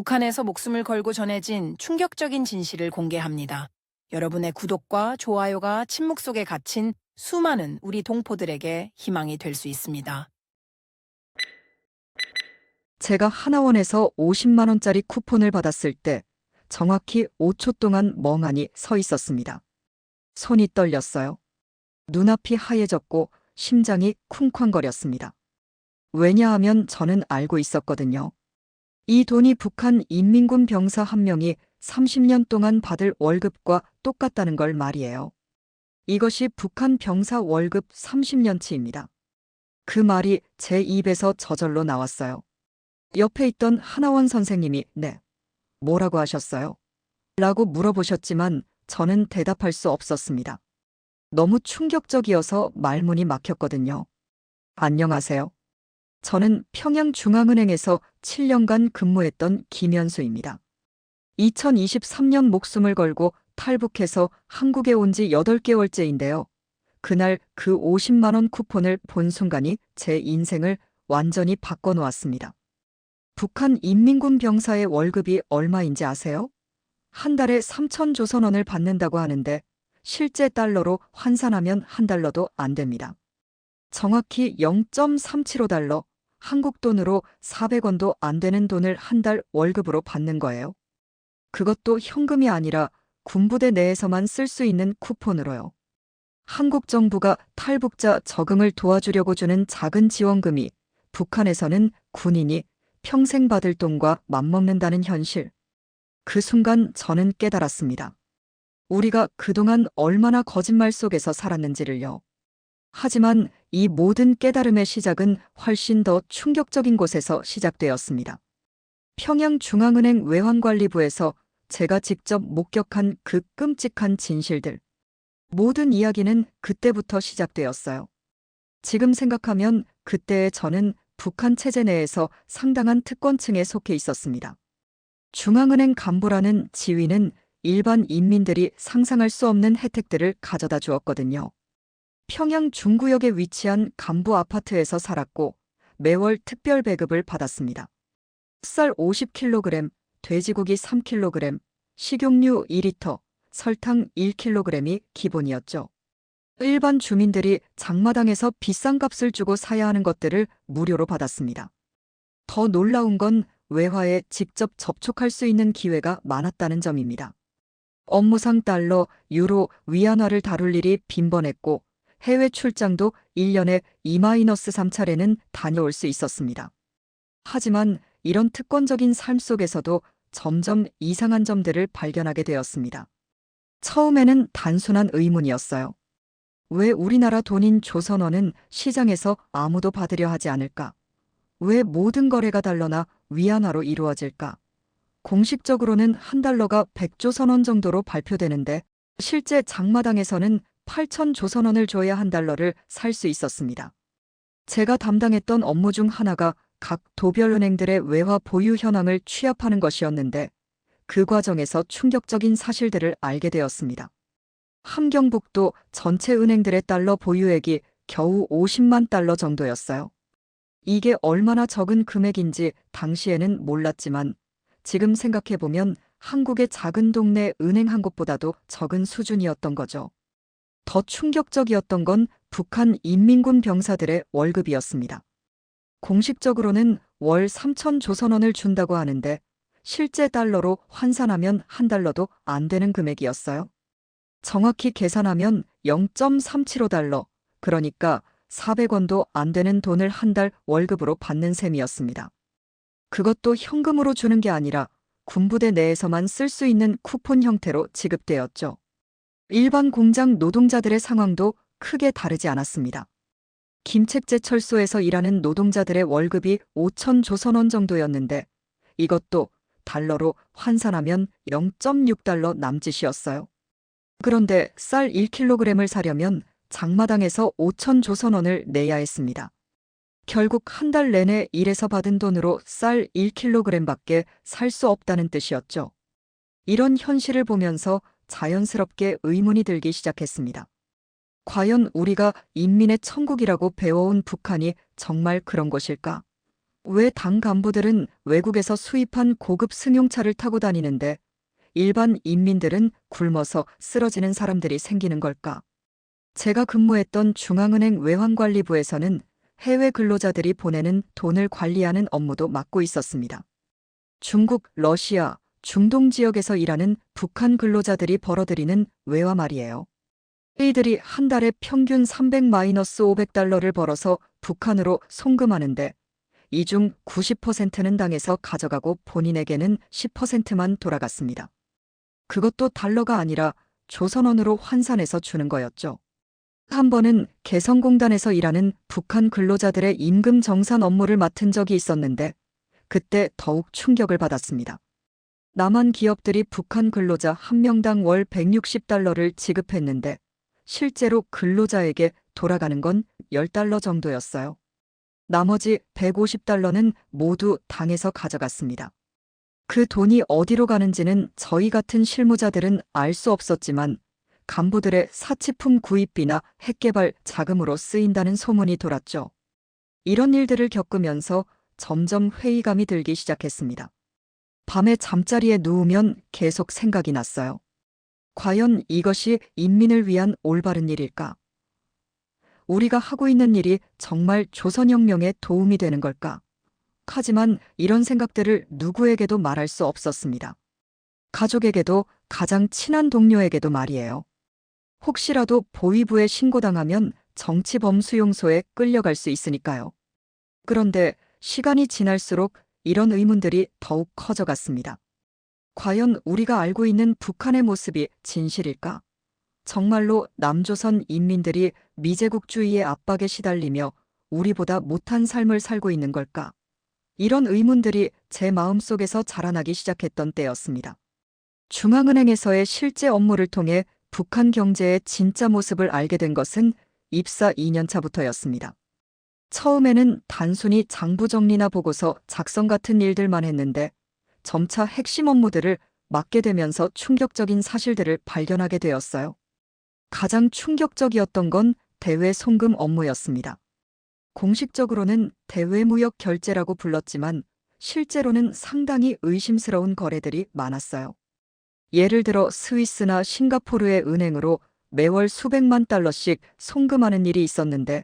북한에서 목숨을 걸고 전해진 충격적인 진실을 공개합니다. 여러분의 구독과 좋아요가 침묵 속에 갇힌 수많은 우리 동포들에게 희망이 될 수 있습니다. 제가 하나원에서 50만 원짜리 쿠폰을 받았을 때 정확히 5초 동안 멍하니 서 있었습니다. 손이 떨렸어요. 눈앞이 하얘졌고 심장이 쿵쾅거렸습니다. 왜냐하면 저는 알고 있었거든요. 이 돈이 북한 인민군 병사 한 명이 30년 동안 받을 월급과 똑같다는 걸 말이에요. 이것이 북한 병사 월급 30년치입니다. 그 말이 제 입에서 저절로 나왔어요. 옆에 있던 하나원 선생님이 네, 뭐라고 하셨어요? 라고 물어보셨지만 저는 대답할 수 없었습니다. 너무 충격적이어서 말문이 막혔거든요. 안녕하세요. 저는 평양중앙은행에서 7년간 근무했던 김현수입니다. 2023년 목숨을 걸고 탈북해서 한국에 온 지 8개월째인데요. 그날 그 50만 원 쿠폰을 본 순간이 제 인생을 완전히 바꿔놓았습니다. 북한 인민군 병사의 월급이 얼마인지 아세요? 한 달에 3천 조선원을 받는다고 하는데 실제 달러로 환산하면 한 달러도 안 됩니다. 정확히 0.375달러, 한국 돈으로 400원도 안 되는 돈을 한 달 월급으로 받는 거예요. 그것도 현금이 아니라 군부대 내에서만 쓸 수 있는 쿠폰으로요. 한국 정부가 탈북자 적응을 도와주려고 주는 작은 지원금이 북한에서는 군인이 평생 받을 돈과 맞먹는다는 현실. 그 순간 저는 깨달았습니다. 우리가 그동안 얼마나 거짓말 속에서 살았는지를요. 하지만 이 모든 깨달음의 시작은 훨씬 더 충격적인 곳에서 시작되었습니다. 평양중앙은행 외환관리부에서 제가 직접 목격한 그 끔찍한 진실들. 모든 이야기는 그때부터 시작되었어요. 지금 생각하면 그때의 저는 북한 체제 내에서 상당한 특권층에 속해 있었습니다. 중앙은행 간부라는 지위는 일반 인민들이 상상할 수 없는 혜택들을 가져다 주었거든요. 평양 중구역에 위치한 간부 아파트에서 살았고 매월 특별 배급을 받았습니다. 쌀 50kg, 돼지고기 3kg, 식용유 2리터, 설탕 1kg이 기본이었죠. 일반 주민들이 장마당에서 비싼 값을 주고 사야 하는 것들을 무료로 받았습니다. 더 놀라운 건 외화에 직접 접촉할 수 있는 기회가 많았다는 점입니다. 업무상 달러, 유로, 위안화를 다룰 일이 빈번했고 해외 출장도 1년에 2-3차례는 다녀올 수 있었습니다. 하지만 이런 특권적인 삶 속에서도 점점 이상한 점들을 발견하게 되었습니다. 처음에는 단순한 의문이었어요. 왜 우리나라 돈인 조선원은 시장에서 아무도 받으려 하지 않을까? 왜 모든 거래가 달러나 위안화로 이루어질까? 공식적으로는 한 달러가 100조선원 정도로 발표되는데 실제 장마당에서는 8천 조선원을 줘야 한 달러를 살 수 있었습니다. 제가 담당했던 업무 중 하나가 각 도별은행들의 외화 보유 현황을 취합하는 것이었는데 그 과정에서 충격적인 사실들을 알게 되었습니다. 함경북도 전체 은행들의 달러 보유액이 겨우 50만 달러 정도였어요. 이게 얼마나 적은 금액인지 당시에는 몰랐지만 지금 생각해보면 한국의 작은 동네 은행 한 곳보다도 적은 수준이었던 거죠. 더 충격적이었던 건 북한 인민군 병사들의 월급이었습니다. 공식적으로는 월 3천 조선원을 준다고 하는데 실제 달러로 환산하면 한 달러도 안 되는 금액이었어요. 정확히 계산하면 0.375달러, 그러니까 400원도 안 되는 돈을 한 달 월급으로 받는 셈이었습니다. 그것도 현금으로 주는 게 아니라 군부대 내에서만 쓸 수 있는 쿠폰 형태로 지급되었죠. 일반 공장 노동자들의 상황도 크게 다르지 않았습니다. 김책제철소에서 일하는 노동자들의 월급이 5천 조선원 정도였는데 이것도 달러로 환산하면 0.6달러 남짓이었어요. 그런데 쌀 1kg을 사려면 장마당에서 5천 조선원을 내야 했습니다. 결국 한 달 내내 일해서 받은 돈으로 쌀 1kg밖에 살 수 없다는 뜻이었죠. 이런 현실을 보면서 자연스럽게 의문이 들기 시작했습니다. 과연 우리가 인민의 천국이라고 배워온 북한이 정말 그런 것일까? 왜 당 간부들은 외국에서 수입한 고급 승용차를 타고 다니는데 일반 인민들은 굶어서 쓰러지는 사람들이 생기는 걸까? 제가 근무했던 중앙은행 외환관리부에서는 해외 근로자들이 보내는 돈을 관리하는 업무도 맡고 있었습니다. 중국, 러시아, 중동 지역에서 일하는 북한 근로자들이 벌어들이는 외화 말이에요. 이들이 한 달에 평균 300-500달러를 벌어서 북한으로 송금하는데 이 중 90%는 당에서 가져가고 본인에게는 10%만 돌아갔습니다. 그것도 달러가 아니라 조선원으로 환산해서 주는 거였죠. 한 번은 개성공단에서 일하는 북한 근로자들의 임금 정산 업무를 맡은 적이 있었는데 그때 더욱 충격을 받았습니다. 남한 기업들이 북한 근로자 한 명당 월 160달러를 지급했는데 실제로 근로자에게 돌아가는 건 10달러 정도였어요. 나머지 150달러는 모두 당에서 가져갔습니다. 그 돈이 어디로 가는지는 저희 같은 실무자들은 알 수 없었지만 간부들의 사치품 구입비나 핵개발 자금으로 쓰인다는 소문이 돌았죠. 이런 일들을 겪으면서 점점 회의감이 들기 시작했습니다. 밤에 잠자리에 누우면 계속 생각이 났어요. 과연 이것이 인민을 위한 올바른 일일까? 우리가 하고 있는 일이 정말 조선혁명에 도움이 되는 걸까? 하지만 이런 생각들을 누구에게도 말할 수 없었습니다. 가족에게도 가장 친한 동료에게도 말이에요. 혹시라도 보위부에 신고당하면 정치범수용소에 끌려갈 수 있으니까요. 그런데 시간이 지날수록 이런 의문들이 더욱 커져갔습니다. 과연 우리가 알고 있는 북한의 모습이 진실일까? 정말로 남조선 인민들이 미제국주의의 압박에 시달리며 우리보다 못한 삶을 살고 있는 걸까? 이런 의문들이 제 마음속에서 자라나기 시작했던 때였습니다. 중앙은행에서의 실제 업무를 통해 북한 경제의 진짜 모습을 알게 된 것은 입사 2년 차부터였습니다. 처음에는 단순히 장부 정리나 보고서 작성 같은 일들만 했는데 점차 핵심 업무들을 맡게 되면서 충격적인 사실들을 발견하게 되었어요. 가장 충격적이었던 건 대외 송금 업무였습니다. 공식적으로는 대외무역 결제라고 불렀지만 실제로는 상당히 의심스러운 거래들이 많았어요. 예를 들어 스위스나 싱가포르의 은행으로 매월 수백만 달러씩 송금하는 일이 있었는데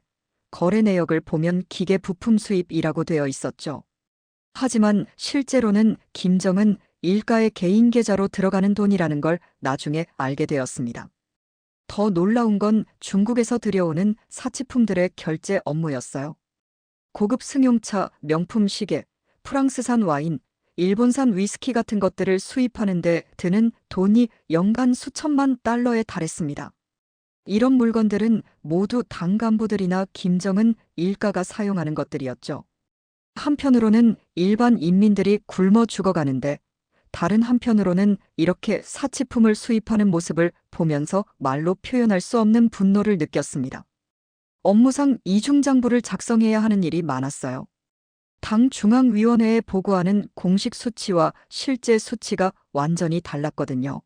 거래 내역을 보면 기계 부품 수입이라고 되어 있었죠. 하지만 실제로는 김정은 일가의 개인 계좌로 들어가는 돈이라는 걸 나중에 알게 되었습니다. 더 놀라운 건 중국에서 들여오는 사치품들의 결제 업무였어요. 고급 승용차, 명품 시계, 프랑스산 와인, 일본산 위스키 같은 것들을 수입하는데 드는 돈이 연간 수천만 달러에 달했습니다. 이런 물건들은 모두 당 간부들이나 김정은 일가가 사용하는 것들이었죠. 한편으로는 일반 인민들이 굶어 죽어가는데 다른 한편으로는 이렇게 사치품을 수입하는 모습을 보면서 말로 표현할 수 없는 분노를 느꼈습니다. 업무상 이중장부를 작성해야 하는 일이 많았어요. 당 중앙위원회에 보고하는 공식 수치와 실제 수치가 완전히 달랐거든요.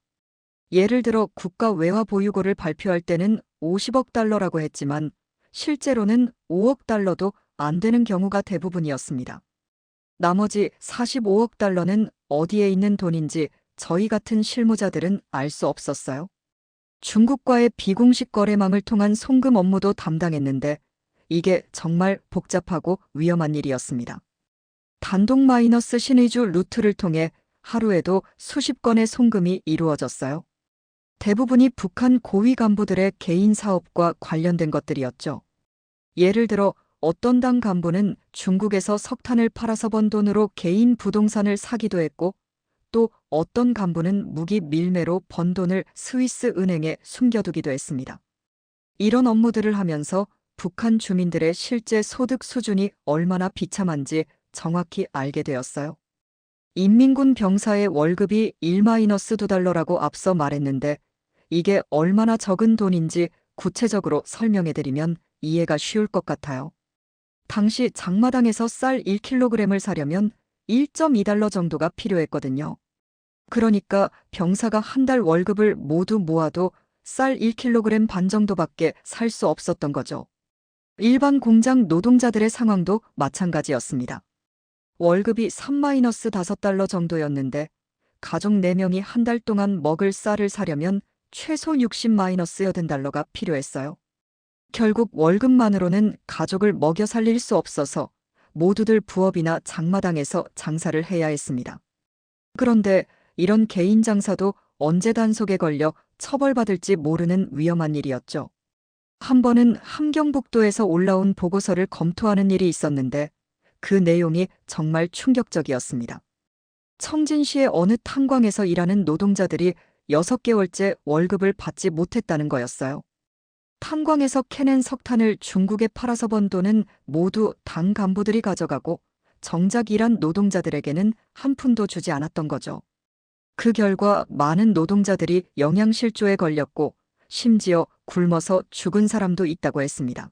예를 들어 국가 외화 보유고를 발표할 때는 50억 달러라고 했지만 실제로는 5억 달러도 안 되는 경우가 대부분이었습니다. 나머지 45억 달러는 어디에 있는 돈인지 저희 같은 실무자들은 알 수 없었어요. 중국과의 비공식 거래망을 통한 송금 업무도 담당했는데 이게 정말 복잡하고 위험한 일이었습니다. 단독 마이너스 신의주 루트를 통해 하루에도 수십 건의 송금이 이루어졌어요. 대부분이 북한 고위 간부들의 개인 사업과 관련된 것들이었죠. 예를 들어 어떤 당 간부는 중국에서 석탄을 팔아서 번 돈으로 개인 부동산을 사기도 했고 또 어떤 간부는 무기 밀매로 번 돈을 스위스 은행에 숨겨두기도 했습니다. 이런 업무들을 하면서 북한 주민들의 실제 소득 수준이 얼마나 비참한지 정확히 알게 되었어요. 인민군 병사의 월급이 1-2달러라고 앞서 말했는데 이게 얼마나 적은 돈인지 구체적으로 설명해드리면 이해가 쉬울 것 같아요. 당시 장마당에서 쌀 1kg을 사려면 1.2달러 정도가 필요했거든요. 그러니까 병사가 한 달 월급을 모두 모아도 쌀 1kg 반 정도밖에 살 수 없었던 거죠. 일반 공장 노동자들의 상황도 마찬가지였습니다. 월급이 3-5달러 정도였는데 가족 4명이 한 달 동안 먹을 쌀을 사려면 최소 60-80달러가 필요했어요. 결국 월급만으로는 가족을 먹여 살릴 수 없어서 모두들 부업이나 장마당에서 장사를 해야 했습니다. 그런데 이런 개인 장사도 언제 단속에 걸려 처벌받을지 모르는 위험한 일이었죠. 한 번은 함경북도에서 올라온 보고서를 검토하는 일이 있었는데 그 내용이 정말 충격적이었습니다. 청진시의 어느 탄광에서 일하는 노동자들이 6개월째 월급을 받지 못했다는 거였어요. 탄광에서 캐낸 석탄을 중국에 팔아서 번 돈은 모두 당 간부들이 가져가고 정작 일한 노동자들에게는 한 푼도 주지 않았던 거죠. 그 결과 많은 노동자들이 영양실조에 걸렸고 심지어 굶어서 죽은 사람도 있다고 했습니다.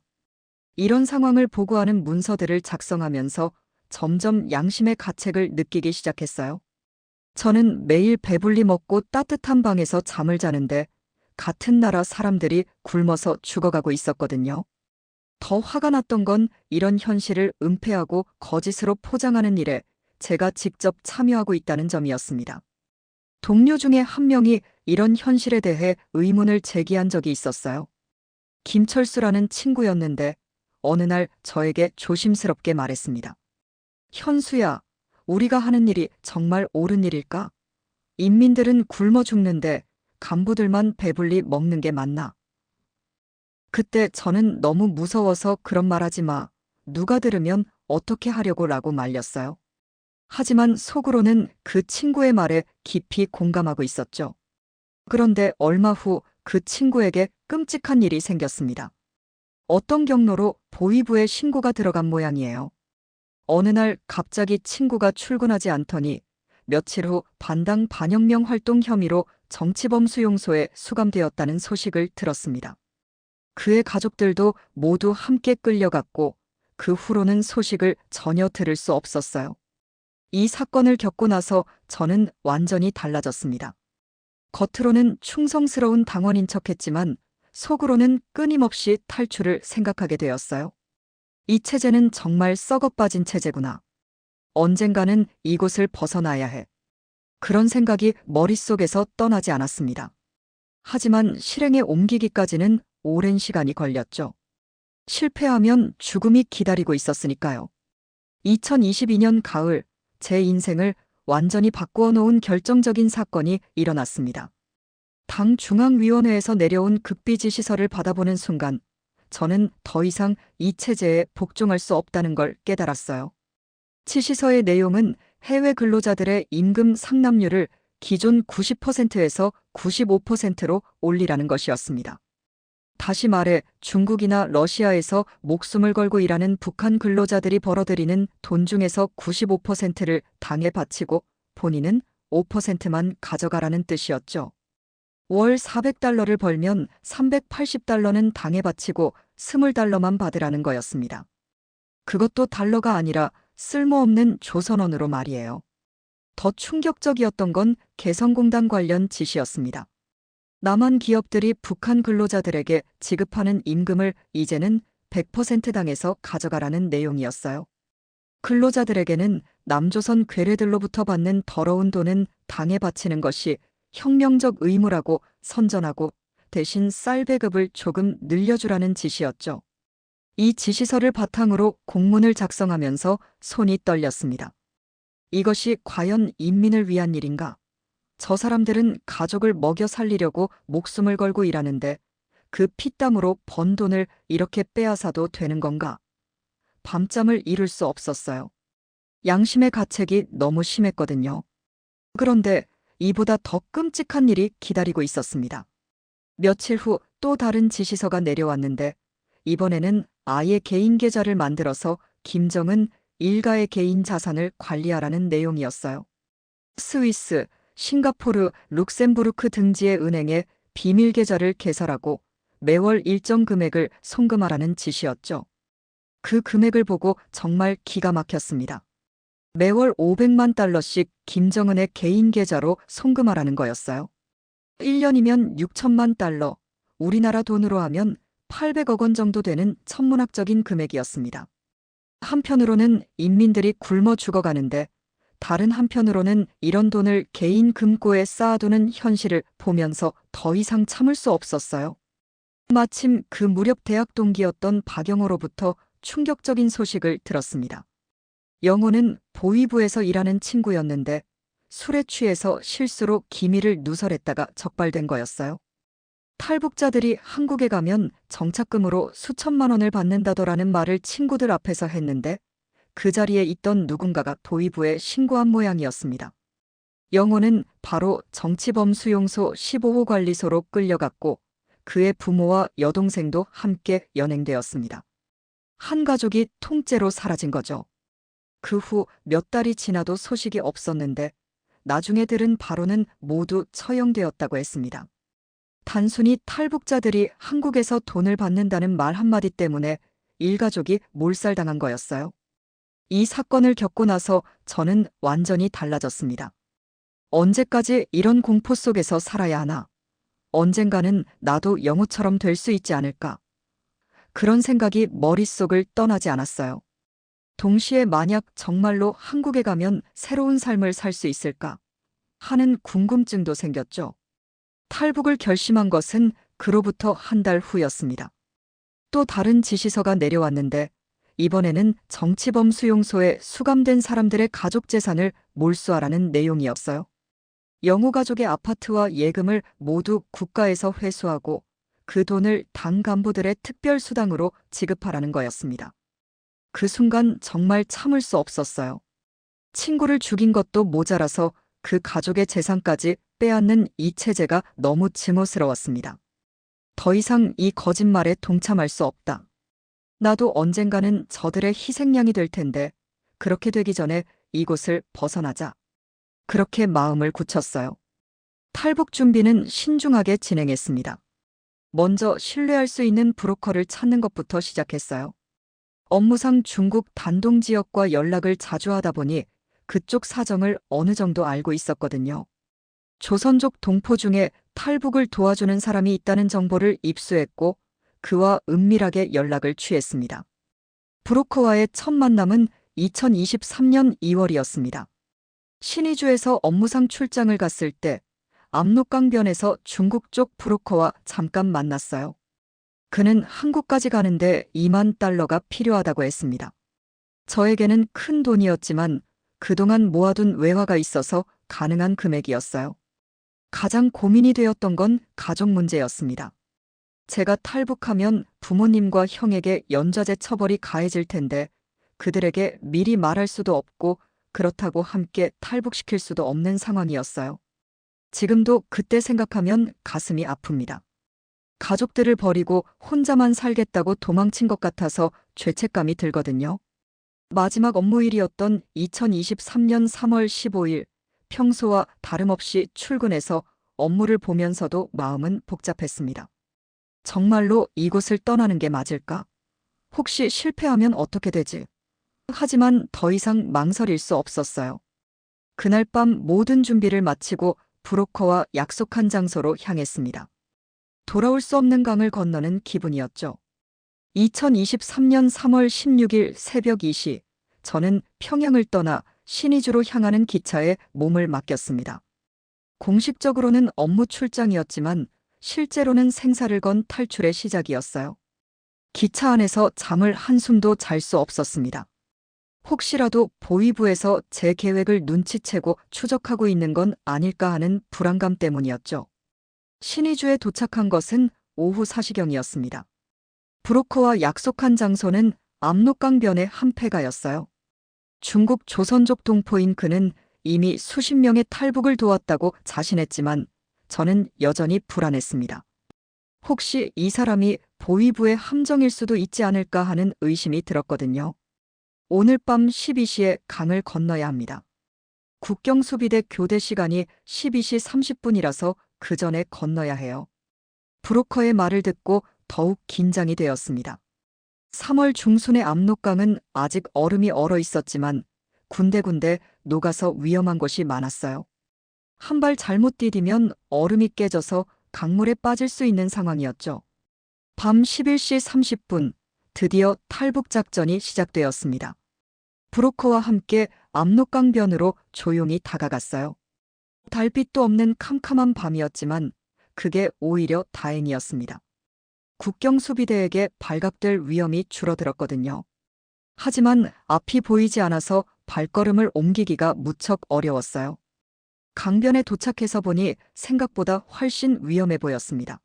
이런 상황을 보고하는 문서들을 작성하면서 점점 양심의 가책을 느끼기 시작했어요. 저는 매일 배불리 먹고 따뜻한 방에서 잠을 자는데 같은 나라 사람들이 굶어서 죽어가고 있었거든요. 더 화가 났던 건 이런 현실을 은폐하고 거짓으로 포장하는 일에 제가 직접 참여하고 있다는 점이었습니다. 동료 중에 한 명이 이런 현실에 대해 의문을 제기한 적이 있었어요. 김철수라는 친구였는데 어느 날 저에게 조심스럽게 말했습니다. 현수야, 우리가 하는 일이 정말 옳은 일일까? 인민들은 굶어 죽는데 간부들만 배불리 먹는 게 맞나? 그때 저는 너무 무서워서 그런 말 하지 마. 누가 들으면 어떻게 하려고 라고 말렸어요. 하지만 속으로는 그 친구의 말에 깊이 공감하고 있었죠. 그런데 얼마 후 그 친구에게 끔찍한 일이 생겼습니다. 어떤 경로로 보위부에 신고가 들어간 모양이에요. 어느 날 갑자기 친구가 출근하지 않더니 며칠 후 반당 반혁명 활동 혐의로 정치범 수용소에 수감되었다는 소식을 들었습니다. 그의 가족들도 모두 함께 끌려갔고 그 후로는 소식을 전혀 들을 수 없었어요. 이 사건을 겪고 나서 저는 완전히 달라졌습니다. 겉으로는 충성스러운 당원인 척했지만 속으로는 끊임없이 탈출을 생각하게 되었어요. 이 체제는 정말 썩어빠진 체제구나. 언젠가는 이곳을 벗어나야 해. 그런 생각이 머릿속에서 떠나지 않았습니다. 하지만 실행에 옮기기까지는 오랜 시간이 걸렸죠. 실패하면 죽음이 기다리고 있었으니까요. 2022년 가을, 제 인생을 완전히 바꾸어 놓은 결정적인 사건이 일어났습니다. 당 중앙위원회에서 내려온 극비 지시서를 받아보는 순간 저는 더 이상 이 체제에 복종할 수 없다는 걸 깨달았어요. 지시서의 내용은 해외 근로자들의 임금 상납률을 기존 90%에서 95%로 올리라는 것이었습니다. 다시 말해 중국이나 러시아에서 목숨을 걸고 일하는 북한 근로자들이 벌어들이는 돈 중에서 95%를 당에 바치고 본인은 5%만 가져가라는 뜻이었죠. 월 400달러를 벌면 380달러는 당에 바치고 20달러만 받으라는 거였습니다. 그것도 달러가 아니라 쓸모없는 조선원으로 말이에요. 더 충격적이었던 건 개성공단 관련 지시였습니다. 남한 기업들이 북한 근로자들에게 지급하는 임금을 이제는 100% 당에서 가져가라는 내용이었어요. 근로자들에게는 남조선 괴뢰들로부터 받는 더러운 돈은 당에 바치는 것이 혁명적 의무라고 선전하고 대신 쌀 배급을 조금 늘려주라는 지시였죠. 이 지시서를 바탕으로 공문을 작성하면서 손이 떨렸습니다. 이것이 과연 인민을 위한 일인가? 저 사람들은 가족을 먹여 살리려고 목숨을 걸고 일하는데 그 피땀으로 번 돈을 이렇게 빼앗아도 되는 건가? 밤잠을 이룰 수 없었어요. 양심의 가책이 너무 심했거든요. 그런데 이보다 더 끔찍한 일이 기다리고 있었습니다. 며칠 후 또 다른 지시서가 내려왔는데 이번에는 아예 개인 계좌를 만들어서 김정은 일가의 개인 자산을 관리하라는 내용이었어요. 스위스, 싱가포르, 룩셈부르크 등지의 은행에 비밀 계좌를 개설하고 매월 일정 금액을 송금하라는 지시였죠. 그 금액을 보고 정말 기가 막혔습니다. 매월 500만 달러씩 김정은의 개인 계좌로 송금하라는 거였어요. 1년이면 6천만 달러, 우리나라 돈으로 하면 800억 원 정도 되는 천문학적인 금액이었습니다. 한편으로는 인민들이 굶어 죽어가는데 다른 한편으로는 이런 돈을 개인 금고에 쌓아두는 현실을 보면서 더 이상 참을 수 없었어요. 마침 그 무렵 대학 동기였던 박영호로부터 충격적인 소식을 들었습니다. 영호는 보위부에서 일하는 친구였는데 술에 취해서 실수로 기밀을 누설했다가 적발된 거였어요. 탈북자들이 한국에 가면 정착금으로 수천만 원을 받는다더라는 말을 친구들 앞에서 했는데 그 자리에 있던 누군가가 도의부에 신고한 모양이었습니다. 영호는 바로 정치범 수용소 15호 관리소로 끌려갔고 그의 부모와 여동생도 함께 연행되었습니다. 한 가족이 통째로 사라진 거죠. 그 후 몇 달이 지나도 소식이 없었는데 나중에 들은 바로는 모두 처형되었다고 했습니다. 단순히 탈북자들이 한국에서 돈을 받는다는 말 한마디 때문에 일가족이 몰살당한 거였어요. 이 사건을 겪고 나서 저는 완전히 달라졌습니다. 언제까지 이런 공포 속에서 살아야 하나? 언젠가는 나도 영호처럼 될 수 있지 않을까? 그런 생각이 머릿속을 떠나지 않았어요. 동시에 만약 정말로 한국에 가면 새로운 삶을 살 수 있을까? 하는 궁금증도 생겼죠. 탈북을 결심한 것은 그로부터 한 달 후였습니다. 또 다른 지시서가 내려왔는데 이번에는 정치범 수용소에 수감된 사람들의 가족 재산을 몰수하라는 내용이었어요. 영호 가족의 아파트와 예금을 모두 국가에서 회수하고 그 돈을 당 간부들의 특별수당으로 지급하라는 거였습니다. 그 순간 정말 참을 수 없었어요. 친구를 죽인 것도 모자라서 그 가족의 재산까지 빼앗는 이 체제가 너무 증오스러웠습니다. 더 이상 이 거짓말에 동참할 수 없다. 나도 언젠가는 저들의 희생양이 될 텐데 그렇게 되기 전에 이곳을 벗어나자. 그렇게 마음을 굳혔어요. 탈북 준비는 신중하게 진행했습니다. 먼저 신뢰할 수 있는 브로커를 찾는 것부터 시작했어요. 업무상 중국 단동 지역과 연락을 자주 하다 보니 그쪽 사정을 어느 정도 알고 있었거든요. 조선족 동포 중에 탈북을 도와주는 사람이 있다는 정보를 입수했고 그와 은밀하게 연락을 취했습니다. 브로커와의 첫 만남은 2023년 2월이었습니다. 신의주에서 업무상 출장을 갔을 때 압록강변에서 중국 쪽 브로커와 잠깐 만났어요. 그는 한국까지 가는데 2만 달러가 필요하다고 했습니다. 저에게는 큰 돈이었지만 그동안 모아둔 외화가 있어서 가능한 금액이었어요. 가장 고민이 되었던 건 가족 문제였습니다. 제가 탈북하면 부모님과 형에게 연좌제 처벌이 가해질 텐데 그들에게 미리 말할 수도 없고 그렇다고 함께 탈북시킬 수도 없는 상황이었어요. 지금도 그때 생각하면 가슴이 아픕니다. 가족들을 버리고 혼자만 살겠다고 도망친 것 같아서 죄책감이 들거든요. 마지막 업무일이었던 2023년 3월 15일, 평소와 다름없이 출근해서 업무를 보면서도 마음은 복잡했습니다. 정말로 이곳을 떠나는 게 맞을까? 혹시 실패하면 어떻게 되지? 하지만 더 이상 망설일 수 없었어요. 그날 밤 모든 준비를 마치고 브로커와 약속한 장소로 향했습니다. 돌아올 수 없는 강을 건너는 기분이었죠. 2023년 3월 16일 새벽 2시, 저는 평양을 떠나 신의주로 향하는 기차에 몸을 맡겼습니다. 공식적으로는 업무 출장이었지만 실제로는 생사를 건 탈출의 시작이었어요. 기차 안에서 잠을 한숨도 잘 수 없었습니다. 혹시라도 보위부에서 제 계획을 눈치채고 추적하고 있는 건 아닐까 하는 불안감 때문이었죠. 신의주에 도착한 것은 오후 4시경이었습니다. 브로커와 약속한 장소는 압록강변의 한패가였어요. 중국 조선족 동포인 그는 이미 수십 명의 탈북을 도왔다고 자신했지만 저는 여전히 불안했습니다. 혹시 이 사람이 보위부의 함정일 수도 있지 않을까 하는 의심이 들었거든요. 오늘 밤 12시에 강을 건너야 합니다. 국경수비대 교대 시간이 12시 30분이라서 그 전에 건너야 해요. 브로커의 말을 듣고 더욱 긴장이 되었습니다. 3월 중순의 압록강은 아직 얼음이 얼어 있었지만 군데군데 녹아서 위험한 곳이 많았어요. 한 발 잘못 디디면 얼음이 깨져서 강물에 빠질 수 있는 상황이었죠. 밤 11시 30분, 드디어 탈북 작전이 시작되었습니다. 브로커와 함께 압록강변으로 조용히 다가갔어요. 달빛도 없는 캄캄한 밤이었지만 그게 오히려 다행이었습니다. 국경 수비대에게 발각될 위험이 줄어들었거든요. 하지만 앞이 보이지 않아서 발걸음을 옮기기가 무척 어려웠어요. 강변에 도착해서 보니 생각보다 훨씬 위험해 보였습니다.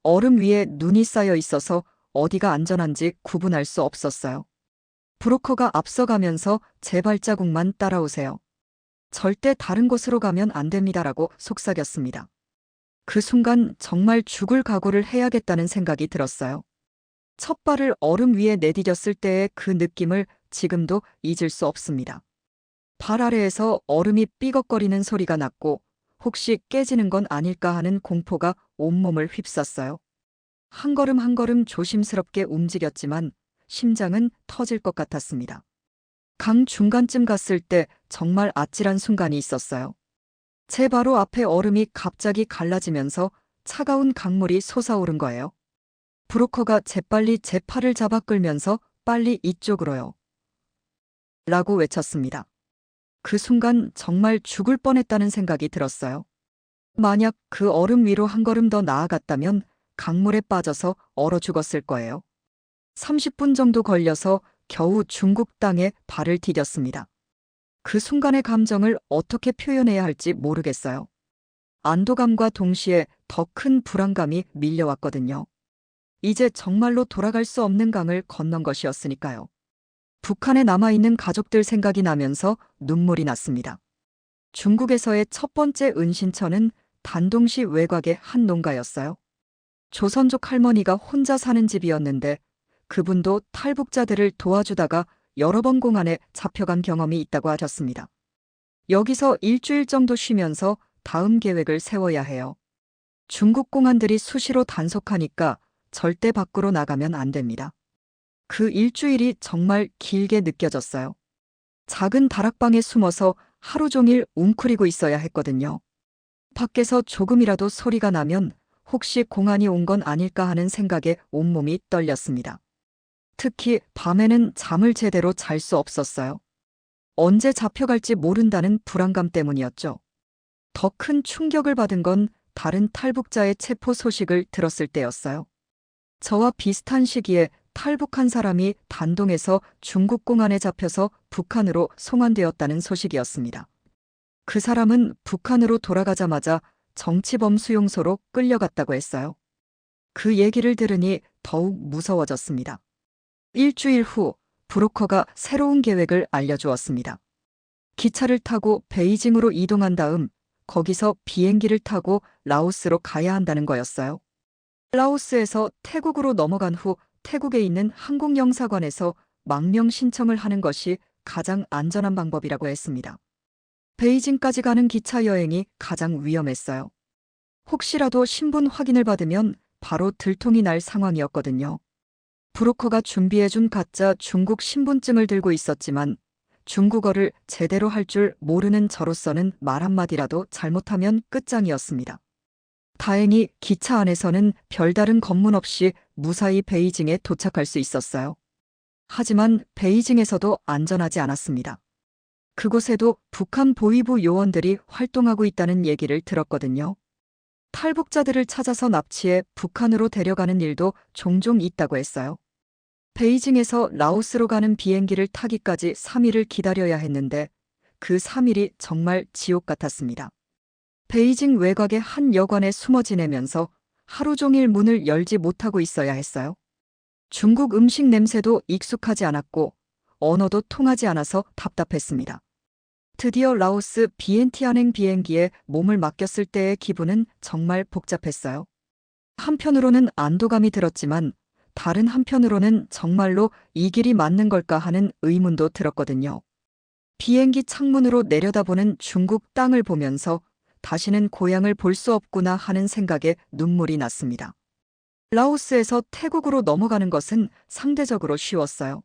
얼음 위에 눈이 쌓여 있어서 어디가 안전한지 구분할 수 없었어요. 브로커가 앞서가면서 제 발자국만 따라오세요. 절대 다른 곳으로 가면 안 됩니다라고 속삭였습니다. 그 순간 정말 죽을 각오를 해야겠다는 생각이 들었어요. 첫 발을 얼음 위에 내디뎠을 때의 그 느낌을 지금도 잊을 수 없습니다. 발 아래에서 얼음이 삐걱거리는 소리가 났고 혹시 깨지는 건 아닐까 하는 공포가 온몸을 휩쌌어요. 한 걸음 한 걸음 조심스럽게 움직였지만 심장은 터질 것 같았습니다. 강 중간쯤 갔을 때 정말 아찔한 순간이 있었어요. 제 바로 앞에 얼음이 갑자기 갈라지면서 차가운 강물이 솟아오른 거예요. 브로커가 재빨리 제 팔을 잡아 끌면서 빨리 이쪽으로요. 라고 외쳤습니다. 그 순간 정말 죽을 뻔했다는 생각이 들었어요. 만약 그 얼음 위로 한 걸음 더 나아갔다면 강물에 빠져서 얼어 죽었을 거예요. 30분 정도 걸려서 겨우 중국 땅에 발을 디뎠습니다. 그 순간의 감정을 어떻게 표현해야 할지 모르겠어요. 안도감과 동시에 더 큰 불안감이 밀려왔거든요. 이제 정말로 돌아갈 수 없는 강을 건넌 것이었으니까요. 북한에 남아있는 가족들 생각이 나면서 눈물이 났습니다. 중국에서의 첫 번째 은신처는 단동시 외곽의 한 농가였어요. 조선족 할머니가 혼자 사는 집이었는데 그분도 탈북자들을 도와주다가 여러 번 공안에 잡혀간 경험이 있다고 하셨습니다. 여기서 일주일 정도 쉬면서 다음 계획을 세워야 해요. 중국 공안들이 수시로 단속하니까 절대 밖으로 나가면 안 됩니다. 그 일주일이 정말 길게 느껴졌어요. 작은 다락방에 숨어서 하루 종일 웅크리고 있어야 했거든요. 밖에서 조금이라도 소리가 나면 혹시 공안이 온 건 아닐까 하는 생각에 온몸이 떨렸습니다. 특히 밤에는 잠을 제대로 잘 수 없었어요. 언제 잡혀갈지 모른다는 불안감 때문이었죠. 더 큰 충격을 받은 건 다른 탈북자의 체포 소식을 들었을 때였어요. 저와 비슷한 시기에 탈북한 사람이 단동에서 중국 공안에 잡혀서 북한으로 송환되었다는 소식이었습니다. 그 사람은 북한으로 돌아가자마자 정치범 수용소로 끌려갔다고 했어요. 그 얘기를 들으니 더욱 무서워졌습니다. 일주일 후 브로커가 새로운 계획을 알려주었습니다. 기차를 타고 베이징으로 이동한 다음 거기서 비행기를 타고 라오스로 가야 한다는 거였어요. 라오스에서 태국으로 넘어간 후 태국에 있는 항공영사관에서 망명 신청을 하는 것이 가장 안전한 방법이라고 했습니다. 베이징까지 가는 기차 여행이 가장 위험했어요. 혹시라도 신분 확인을 받으면 바로 들통이 날 상황이었거든요. 브로커가 준비해준 가짜 중국 신분증을 들고 있었지만 중국어를 제대로 할 줄 모르는 저로서는 말 한마디라도 잘못하면 끝장이었습니다. 다행히 기차 안에서는 별다른 검문 없이 무사히 베이징에 도착할 수 있었어요. 하지만 베이징에서도 안전하지 않았습니다. 그곳에도 북한 보위부 요원들이 활동하고 있다는 얘기를 들었거든요. 탈북자들을 찾아서 납치해 북한으로 데려가는 일도 종종 있다고 했어요. 베이징에서 라오스로 가는 비행기를 타기까지 3일을 기다려야 했는데 그 3일이 정말 지옥 같았습니다. 베이징 외곽의 한 여관에 숨어 지내면서 하루 종일 문을 열지 못하고 있어야 했어요. 중국 음식 냄새도 익숙하지 않았고 언어도 통하지 않아서 답답했습니다. 드디어 라오스 비엔티안행 비행기에 몸을 맡겼을 때의 기분은 정말 복잡했어요. 한편으로는 안도감이 들었지만 다른 한편으로는 정말로 이 길이 맞는 걸까 하는 의문도 들었거든요. 비행기 창문으로 내려다보는 중국 땅을 보면서 다시는 고향을 볼 수 없구나 하는 생각에 눈물이 났습니다. 라오스에서 태국으로 넘어가는 것은 상대적으로 쉬웠어요.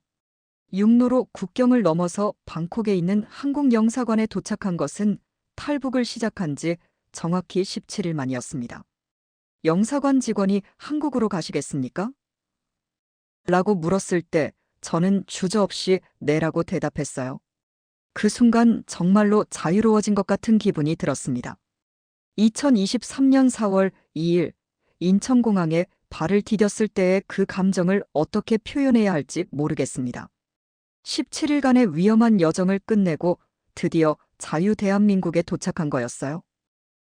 육로로 국경을 넘어서 방콕에 있는 항공영사관에 도착한 것은 탈북을 시작한 지 정확히 17일 만이었습니다. 영사관 직원이 한국으로 가시겠습니까? 라고 물었을 때 저는 주저없이 네라고 대답했어요. 그 순간 정말로 자유로워진 것 같은 기분이 들었습니다. 2023년 4월 2일 인천공항에 발을 디뎠을 때의 그 감정을 어떻게 표현해야 할지 모르겠습니다. 17일간의 위험한 여정을 끝내고 드디어 자유 대한민국에 도착한 거였어요.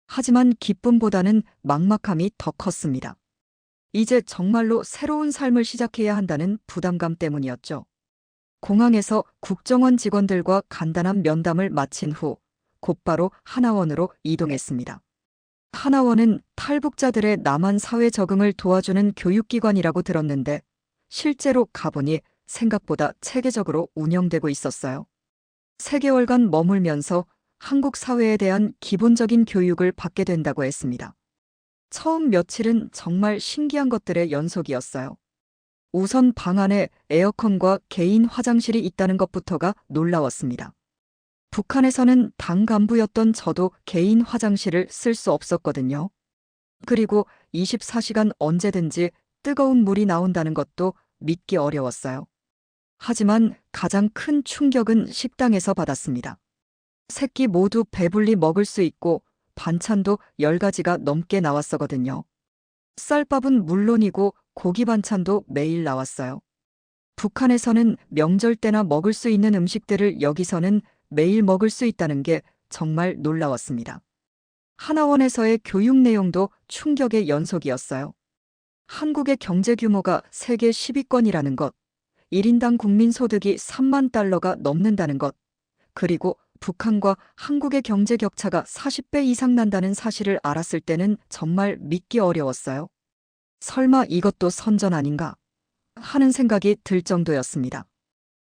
하지만 기쁨보다는 막막함이 더 컸습니다. 이제 정말로 새로운 삶을 시작해야 한다는 부담감 때문이었죠. 공항에서 국정원 직원들과 간단한 면담을 마친 후 곧바로 하나원으로 이동했습니다. 하나원은 탈북자들의 남한 사회 적응을 도와주는 교육기관이라고 들었는데 실제로 가보니 생각보다 체계적으로 운영되고 있었어요. 3개월간 머물면서 한국 사회에 대한 기본적인 교육을 받게 된다고 했습니다. 처음 며칠은 정말 신기한 것들의 연속이었어요. 우선 방 안에 에어컨과 개인 화장실이 있다는 것부터가 놀라웠습니다. 북한에서는 당 간부였던 저도 개인 화장실을 쓸 수 없었거든요. 그리고 24시간 언제든지 뜨거운 물이 나온다는 것도 믿기 어려웠어요. 하지만 가장 큰 충격은 식당에서 받았습니다. 3끼 모두 배불리 먹을 수 있고 반찬도 10가지가 넘게 나왔었거든요. 쌀밥은 물론이고 고기 반찬도 매일 나왔어요. 북한에서는 명절 때나 먹을 수 있는 음식들을 여기서는 매일 먹을 수 있다는 게 정말 놀라웠습니다. 하나원에서의 교육 내용도 충격의 연속이었어요. 한국의 경제 규모가 세계 10위권이라는 것, 1인당 국민 소득이 3만 달러가 넘는다는 것, 그리고 북한과 한국의 경제 격차가 40배 이상 난다는 사실을 알았을 때는 정말 믿기 어려웠어요. 설마 이것도 선전 아닌가 하는 생각이 들 정도였습니다.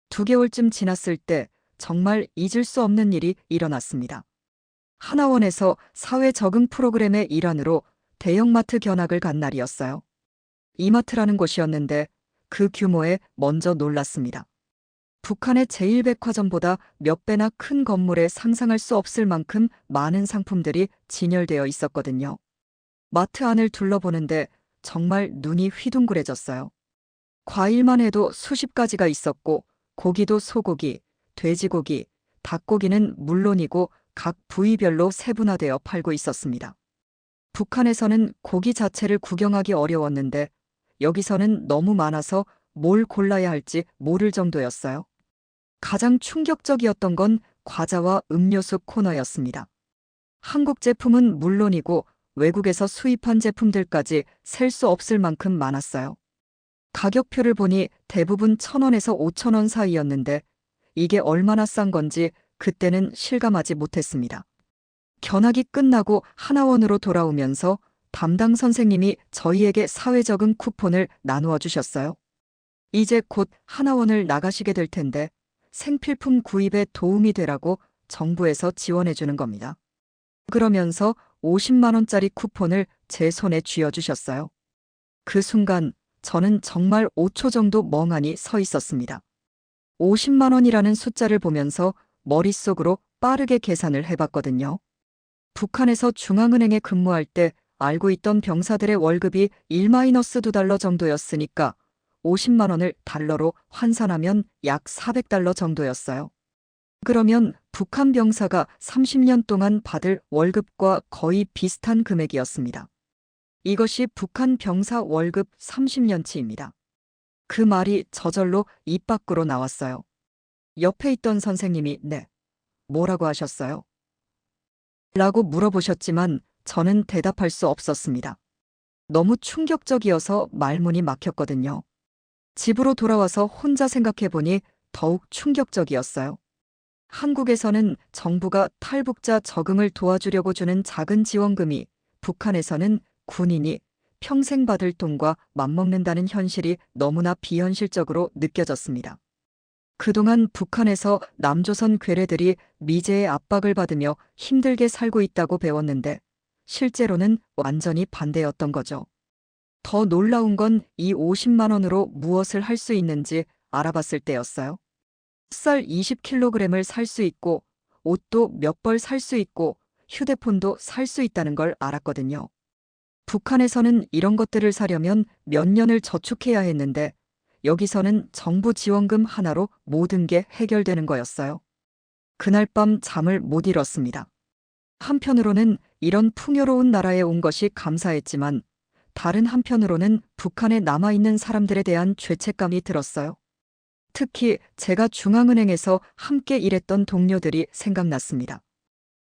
2개월쯤 지났을 때 정말 잊을 수 없는 일이 일어났습니다. 하나원에서 사회 적응 프로그램의 일환으로 대형마트 견학을 간 날이었어요. 이마트라는 곳이었는데 그 규모에 먼저 놀랐습니다. 북한의 제1백화점보다 몇 배나 큰 건물에 상상할 수 없을 만큼 많은 상품들이 진열되어 있었거든요. 마트 안을 둘러보는데 정말 눈이 휘둥그레졌어요. 과일만 해도 수십 가지가 있었고 고기도 소고기, 돼지고기, 닭고기는 물론이고 각 부위별로 세분화되어 팔고 있었습니다. 북한에서는 고기 자체를 구경하기 어려웠는데 여기서는 너무 많아서 뭘 골라야 할지 모를 정도였어요. 가장 충격적이었던 건 과자와 음료수 코너였습니다. 한국 제품은 물론이고 외국에서 수입한 제품들까지 셀 수 없을 만큼 많았어요. 가격표를 보니 대부분 1,000원에서 5,000원 사이였는데 이게 얼마나 싼 건지 그때는 실감하지 못했습니다. 견학이 끝나고 하나원으로 돌아오면서 담당 선생님이 저희에게 사회적응 쿠폰을 나누어 주셨어요. 이제 곧 하나원을 나가시게 될 텐데 생필품 구입에 도움이 되라고 정부에서 지원해 주는 겁니다. 그러면서 50만 원짜리 쿠폰을 제 손에 쥐어주셨어요. 그 순간 저는 정말 5초 정도 멍하니 서 있었습니다. 50만 원이라는 숫자를 보면서 머릿속으로 빠르게 계산을 해봤거든요. 북한에서 중앙은행에 근무할 때 알고 있던 병사들의 월급이 1-2달러 정도였으니까 50만 원을 달러로 환산하면 약 400달러 정도였어요. 그러면 북한 병사가 30년 동안 받을 월급과 거의 비슷한 금액이었습니다. 이것이 북한 병사 월급 30년치입니다. 그 말이 저절로 입 밖으로 나왔어요. 옆에 있던 선생님이 네, 뭐라고 하셨어요? 라고 물어보셨지만 저는 대답할 수 없었습니다. 너무 충격적이어서 말문이 막혔거든요. 집으로 돌아와서 혼자 생각해보니 더욱 충격적이었어요. 한국에서는 정부가 탈북자 적응을 도와주려고 주는 작은 지원금이 북한에서는 군인이 평생 받을 돈과 맞먹는다는 현실이 너무나 비현실적으로 느껴졌습니다. 그동안 북한에서 남조선 괴뢰들이 미제의 압박을 받으며 힘들게 살고 있다고 배웠는데 실제로는 완전히 반대였던 거죠. 더 놀라운 건 이 50만 원으로 무엇을 할 수 있는지 알아봤을 때였어요. 쌀 20kg을 살 수 있고 옷도 몇 벌 살 수 있고 휴대폰도 살 수 있다는 걸 알았거든요. 북한에서는 이런 것들을 사려면 몇 년을 저축해야 했는데 여기서는 정부 지원금 하나로 모든 게 해결되는 거였어요. 그날 밤 잠을 못 이뤘습니다. 한편으로는 이런 풍요로운 나라에 온 것이 감사했지만 다른 한편으로는 북한에 남아있는 사람들에 대한 죄책감이 들었어요. 특히 제가 중앙은행에서 함께 일했던 동료들이 생각났습니다.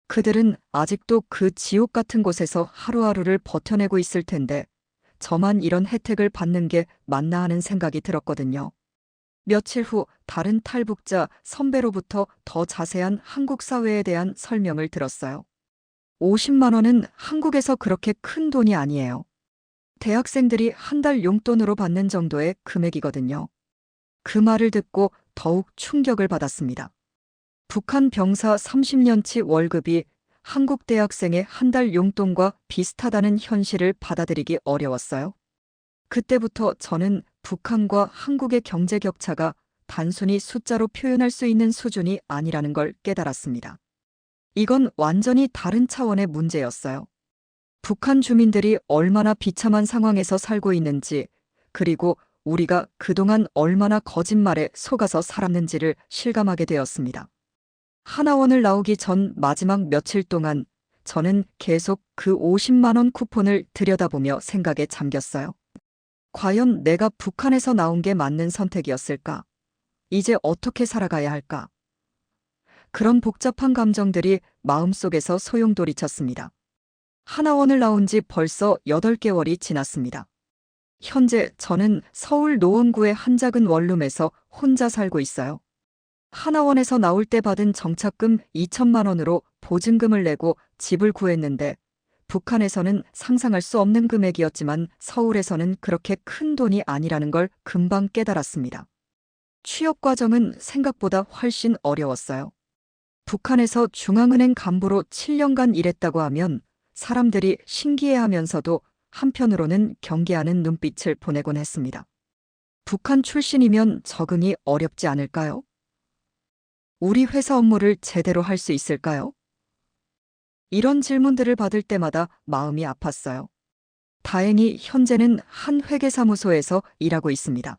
그들은 아직도 그 지옥 같은 곳에서 하루하루를 버텨내고 있을 텐데 저만 이런 혜택을 받는 게 맞나 하는 생각이 들었거든요. 며칠 후 다른 탈북자 선배로부터 더 자세한 한국 사회에 대한 설명을 들었어요. 50만 원은 한국에서 그렇게 큰 돈이 아니에요. 대학생들이 한 달 용돈으로 받는 정도의 금액이거든요. 그 말을 듣고 더욱 충격을 받았습니다. 북한 병사 30년치 월급이 한국 대학생의 한 달 용돈과 비슷하다는 현실을 받아들이기 어려웠어요. 그때부터 저는 북한과 한국의 경제 격차가 단순히 숫자로 표현할 수 있는 수준이 아니라는 걸 깨달았습니다. 이건 완전히 다른 차원의 문제였어요. 북한 주민들이 얼마나 비참한 상황에서 살고 있는지, 그리고 우리가 그동안 얼마나 거짓말에 속아서 살았는지를 실감하게 되었습니다. 하나원을 나오기 전 마지막 며칠 동안 저는 계속 그 50만 원 쿠폰을 들여다보며 생각에 잠겼어요. 과연 내가 북한에서 나온 게 맞는 선택이었을까? 이제 어떻게 살아가야 할까? 그런 복잡한 감정들이 마음속에서 소용돌이쳤습니다. 하나원을 나온 지 벌써 8개월이 지났습니다. 현재 저는 서울 노원구의 한 작은 원룸에서 혼자 살고 있어요. 하나원에서 나올 때 받은 정착금 2천만 원으로 보증금을 내고 집을 구했는데 북한에서는 상상할 수 없는 금액이었지만 서울에서는 그렇게 큰 돈이 아니라는 걸 금방 깨달았습니다. 취업 과정은 생각보다 훨씬 어려웠어요. 북한에서 중앙은행 간부로 7년간 일했다고 하면 사람들이 신기해하면서도 한편으로는 경계하는 눈빛을 보내곤 했습니다. 북한 출신이면 적응이 어렵지 않을까요? 우리 회사 업무를 제대로 할 수 있을까요? 이런 질문들을 받을 때마다 마음이 아팠어요. 다행히 현재는 한 회계사무소에서 일하고 있습니다.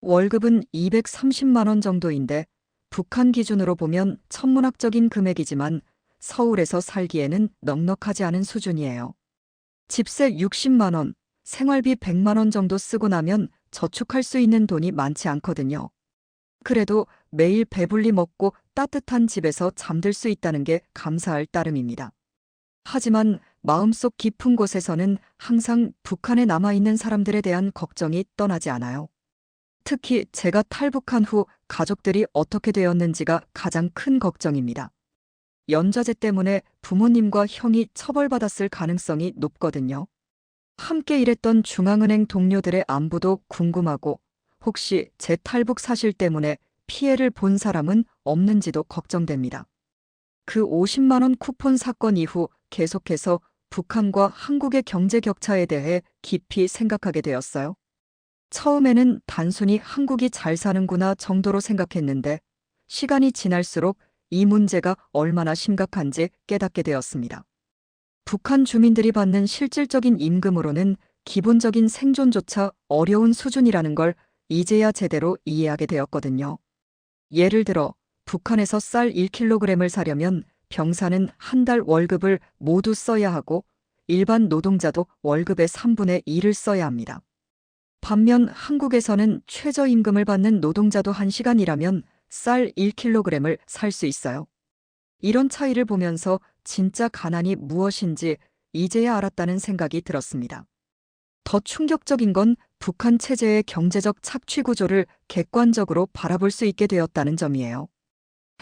월급은 230만 원 정도인데 북한 기준으로 보면 천문학적인 금액이지만 서울에서 살기에는 넉넉하지 않은 수준이에요. 집세 60만 원, 생활비 100만 원 정도 쓰고 나면 저축할 수 있는 돈이 많지 않거든요. 그래도 매일 배불리 먹고 따뜻한 집에서 잠들 수 있다는 게 감사할 따름입니다. 하지만 마음속 깊은 곳에서는 항상 북한에 남아있는 사람들에 대한 걱정이 떠나지 않아요. 특히 제가 탈북한 후 가족들이 어떻게 되었는지가 가장 큰 걱정입니다. 연좌제 때문에 부모님과 형이 처벌받았을 가능성이 높거든요. 함께 일했던 중앙은행 동료들의 안부도 궁금하고 혹시 제 탈북 사실 때문에 피해를 본 사람은 없는지도 걱정됩니다. 그 50만 원 쿠폰 사건 이후 계속해서 북한과 한국의 경제 격차에 대해 깊이 생각하게 되었어요. 처음에는 단순히 한국이 잘 사는구나 정도로 생각했는데 시간이 지날수록 이 문제가 얼마나 심각한지 깨닫게 되었습니다. 북한 주민들이 받는 실질적인 임금으로는 기본적인 생존조차 어려운 수준이라는 걸 이제야 제대로 이해하게 되었거든요. 예를 들어 북한에서 쌀 1kg을 사려면 병사는 한 달 월급을 모두 써야 하고 일반 노동자도 월급의 3분의 1을 써야 합니다. 반면 한국에서는 최저임금을 받는 노동자도 1시간 일하면 쌀 1kg을 살 수 있어요. 이런 차이를 보면서 진짜 가난이 무엇인지 이제야 알았다는 생각이 들었습니다. 더 충격적인 건 북한 체제의 경제적 착취 구조를 객관적으로 바라볼 수 있게 되었다는 점이에요.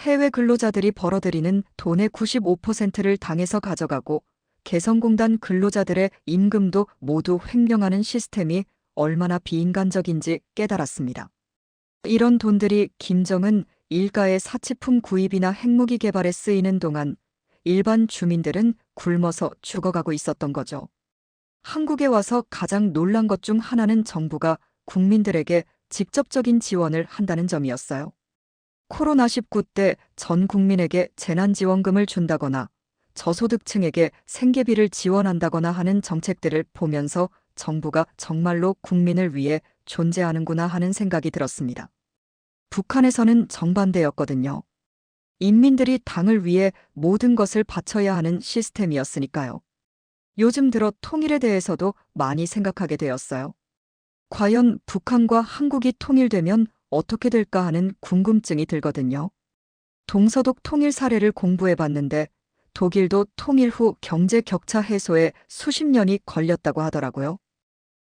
해외 근로자들이 벌어들이는 돈의 95%를 당에서 가져가고 개성공단 근로자들의 임금도 모두 횡령하는 시스템이 얼마나 비인간적인지 깨달았습니다. 이런 돈들이 김정은 일가의 사치품 구입이나 핵무기 개발에 쓰이는 동안 일반 주민들은 굶어서 죽어가고 있었던 거죠. 한국에 와서 가장 놀란 것 중 하나는 정부가 국민들에게 직접적인 지원을 한다는 점이었어요. 코로나19 때 전 국민에게 재난지원금을 준다거나 저소득층에게 생계비를 지원한다거나 하는 정책들을 보면서 정부가 정말로 국민을 위해 존재하는구나 하는 생각이 들었습니다. 북한에서는 정반대였거든요. 인민들이 당을 위해 모든 것을 바쳐야 하는 시스템이었으니까요. 요즘 들어 통일에 대해서도 많이 생각하게 되었어요. 과연 북한과 한국이 통일되면 어떻게 될까 하는 궁금증이 들거든요. 동서독 통일 사례를 공부해 봤는데 독일도 통일 후 경제 격차 해소에 수십 년이 걸렸다고 하더라고요.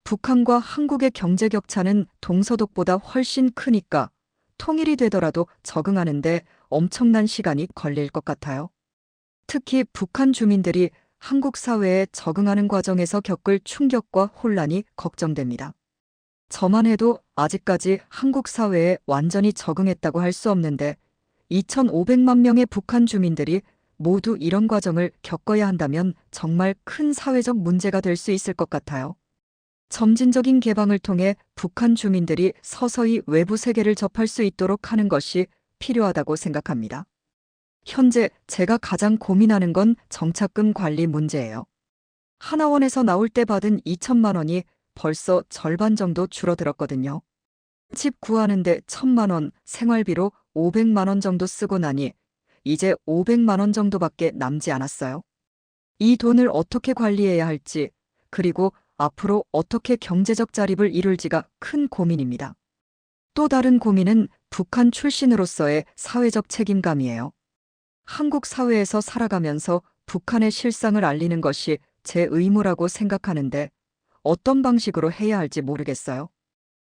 북한과 한국의 경제 격차는 동서독보다 훨씬 크니까 통일이 되더라도 적응하는데 엄청난 시간이 걸릴 것 같아요. 특히 북한 주민들이 한국 사회에 적응하는 과정에서 겪을 충격과 혼란이 걱정됩니다. 저만 해도 아직까지 한국 사회에 완전히 적응했다고 할 수 없는데 2,500만 명의 북한 주민들이 모두 이런 과정을 겪어야 한다면 정말 큰 사회적 문제가 될 수 있을 것 같아요. 점진적인 개방을 통해 북한 주민들이 서서히 외부 세계를 접할 수 있도록 하는 것이 필요하다고 생각합니다. 현재 제가 가장 고민하는 건 정착금 관리 문제예요. 하나원에서 나올 때 받은 2천만 원이 벌써 절반 정도 줄어들었거든요. 집 구하는데 1,000만 원, 생활비로 500만 원 정도 쓰고 나니 이제 500만 원 정도밖에 남지 않았어요. 이 돈을 어떻게 관리해야 할지, 그리고 앞으로 어떻게 경제적 자립을 이룰지가 큰 고민입니다. 또 다른 고민은 북한 출신으로서의 사회적 책임감이에요. 한국 사회에서 살아가면서 북한의 실상을 알리는 것이 제 의무라고 생각하는데 어떤 방식으로 해야 할지 모르겠어요.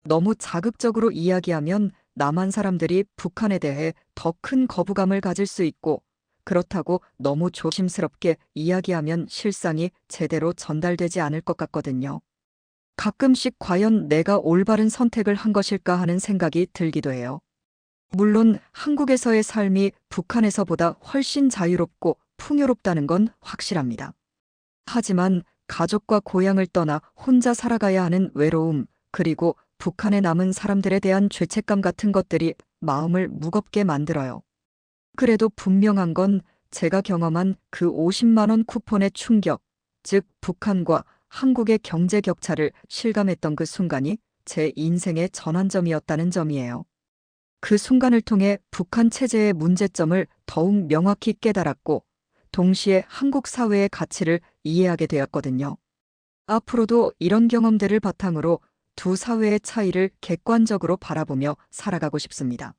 너무 자극적으로 이야기하면 남한 사람들이 북한에 대해 더 큰 거부감을 가질 수 있고, 그렇다고 너무 조심스럽게 이야기하면 실상이 제대로 전달되지 않을 것 같거든요. 가끔씩 과연 내가 올바른 선택을 한 것일까 하는 생각이 들기도 해요. 물론 한국에서의 삶이 북한에서보다 훨씬 자유롭고 풍요롭다는 건 확실합니다. 하지만 가족과 고향을 떠나 혼자 살아가야 하는 외로움, 그리고 북한에 남은 사람들에 대한 죄책감 같은 것들이 마음을 무겁게 만들어요. 그래도 분명한 건 제가 경험한 그 50만 원 쿠폰의 충격, 즉 북한과 한국의 경제 격차를 실감했던 그 순간이 제 인생의 전환점이었다는 점이에요. 그 순간을 통해 북한 체제의 문제점을 더욱 명확히 깨달았고, 동시에 한국 사회의 가치를 이해하게 되었거든요. 앞으로도 이런 경험들을 바탕으로 두 사회의 차이를 객관적으로 바라보며 살아가고 싶습니다.